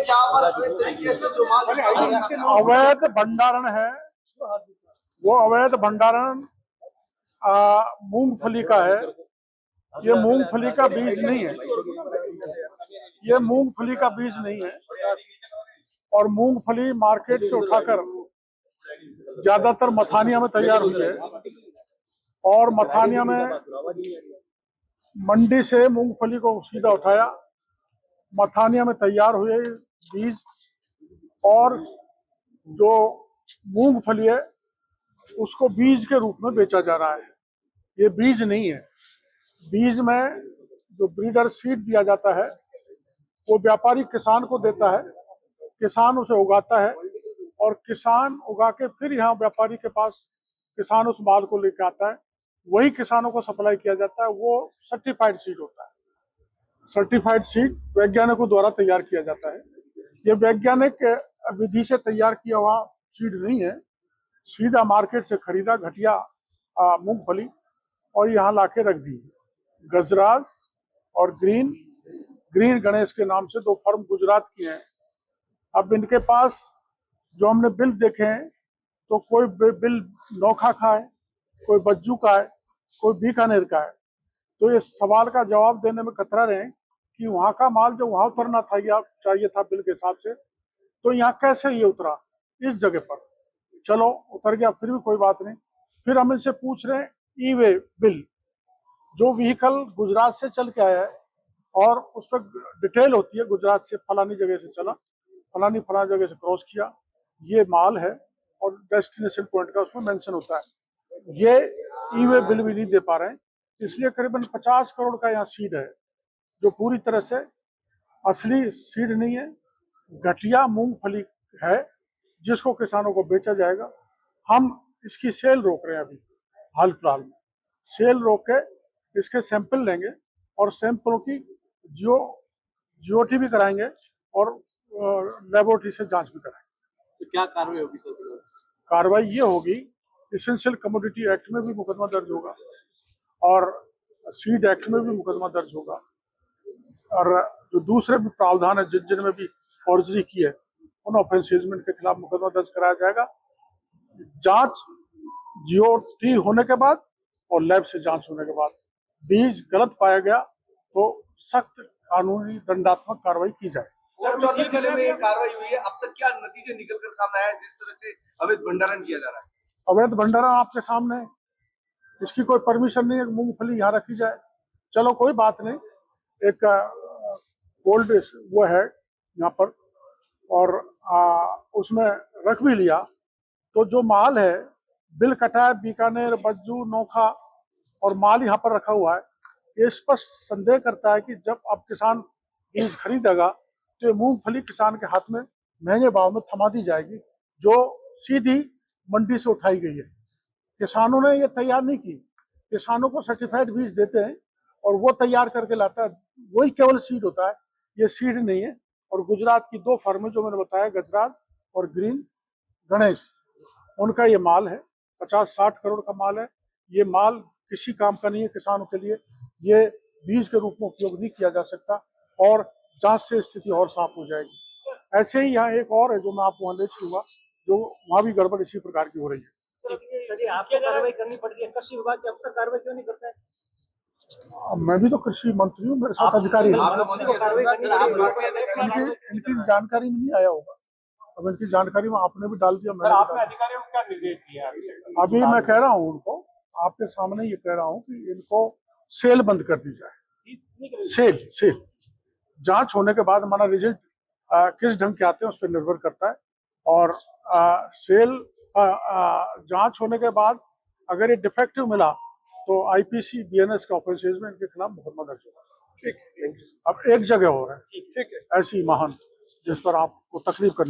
कि यहाँ पर अवैध तरीके से जो माल अवैध भंडारण है, वो अवैध भंडारण मूंगफली का है। ये मूंगफली का बीज नहीं है, ये मूंगफली का बीज नहीं है। और मूंगफली मार्केट से उठाकर ज्यादातर मथानिया में तैयार हुई है, और मथानिया में मंडी से मूंगफली को सीधा उठाया, मथानिया में तैयार हुए बीज, और जो मूंगफली है उसको बीज के रूप में बेचा जा रहा है। ये बीज नहीं है। बीज में जो ब्रीडर सीड दिया जाता है वो व्यापारी किसान को देता है, किसान उसे उगाता है, और किसान उगा के फिर यहाँ व्यापारी के पास किसान उस माल को लेकर आता है, वही किसानों को सप्लाई किया जाता है। वो सर्टिफाइड सीड होता है। सर्टिफाइड सीड वैज्ञानिकों द्वारा तैयार किया जाता है। ये वैज्ञानिक विधि से तैयार किया हुआ सीड नहीं है, सीधा मार्केट से खरीदा घटिया मूंगफली और यहाँ लाके रख दी। गजराज और ग्रीन गणेश के नाम से दो फर्म गुजरात की हैं। अब इनके पास जो हमने बिल देखे हैं तो कोई बिल नोखा का है, कोई बज्जू का है, कोई बीकानेर का है। तो ये सवाल का जवाब देने में कतरा रहे कि वहाँ का माल जो वहाँ उतरना था या चाहिए था बिल के हिसाब से, तो यहाँ कैसे ये उतरा इस जगह पर। चलो उतर गया, फिर भी कोई बात नहीं। फिर हम इनसे पूछ रहे हैं ई वे बिल, जो व्हीकल गुजरात से चल के आया है और उस पर डिटेल होती है गुजरात से फलानी जगह से चला, फलानी जगह से क्रॉस किया, ये माल है, और डेस्टिनेशन पॉइंट का उसमें मेंशन होता है। ये ई वे बिल भी नहीं दे पा रहे हैं, इसलिए करीबन 50 करोड़ का यहाँ सीड है जो पूरी तरह से असली सीड नहीं है, घटिया मूंगफली है जिसको किसानों को बेचा जाएगा। हम इसकी सेल रोक रहे हैं अभी हाल फिलहाल में। सेल रोक के इसके सैंपल लेंगे और सैंपलों की जीओटी भी कराएंगे और लेबोरेटरी से जांच भी कराएंगे। तो क्या कार्रवाई होगी सर? कार्रवाई ये होगी, एसेंशियल कमोडिटी एक्ट में भी मुकदमा दर्ज होगा और सीड एक्ट में भी मुकदमा दर्ज होगा, और जो दूसरे भी प्रावधान है जिनमें भी फॉर्जरी की है उन ऑफेंसेस के खिलाफ मुकदमा दर्ज कराया जाएगा। जांच जीओटी होने के बाद और लैब से जांच होने के बाद बीज गलत पाया गया तो सख्त कानूनी दंडात्मक कार्रवाई की जाए। सर, चौथे जिले में ये कार्रवाई हुई है, अब तक क्या नतीजे निकलकर सामने आया जिस तरह से अवैध भंडारण किया जा रहा है? अवैध भंडारण आपके सामने है, इसकी कोई परमिशन नहीं है मूंगफली यहाँ रखी जाए। चलो कोई बात नहीं, एक कोल्ड वो है यहाँ पर और उसमें रख भी लिया, तो जो माल है बिल कटा है बीकानेर, बज्जू, नोखा, और माल यहाँ पर रखा हुआ है। ये स्पष्ट संदेह करता है कि जब अब किसान बीज खरीदेगा तो ये मूंगफली किसान के हाथ में महंगे भाव में थमा दी जाएगी, जो सीधी मंडी से उठाई गई है। किसानों ने ये तैयार नहीं की, किसानों को सर्टिफाइड बीज देते हैं और वो तैयार करके लाता है, वही केवल सीड होता है, ये सीड नहीं है। और गुजरात की दो फर्में जो मैंने बताया, गजराज और ग्रीन गणेश, उनका ये माल है, 50-60 करोड़ का माल है। ये माल किसी काम का नहीं है किसानों के लिए, ये बीज के रूप में उपयोग नहीं किया जा सकता, और जांच से स्थिति और साफ हो जाएगी। ऐसे ही यहाँ एक और है जो मैं आपको वहाँ ले चलूंगा, जो वहाँ भी गड़बड़ इसी प्रकार की हो रही है। सर, आपको कार्रवाई करनी पड़ रही है, कृषि विभाग के अफसर कार्रवाई क्यों नहीं करते हैं? मैं भी तो कृषि मंत्री हूँ, मेरे साथ अधिकारी हैं। इनकी जानकारी में नहीं आया होगा, अब इनकी जानकारी में आपने भी डाल दिया, मैंने आपने अधिकारियों को क्या निर्देश दिया? अभी मैं कह रहा हूँ उनको, आपके सामने ये कह रहा हूँ कि इनको सेल बंद कर दी जाए। सेल जांच होने के बाद हमारा रिजल्ट किस ढंग के आते हैं उस पर निर्भर करता है, और सेल जांच होने के बाद अगर ये डिफेक्टिव मिला तो आईपीसी बीएनएस के ऑफेंसेस में इनके खिलाफ मुकदमा दर्ज होगा। ठीक, अब एक जगह हो रहा है, ठीक है, ऐसी महान जिस पर आपको तकलीफ करनी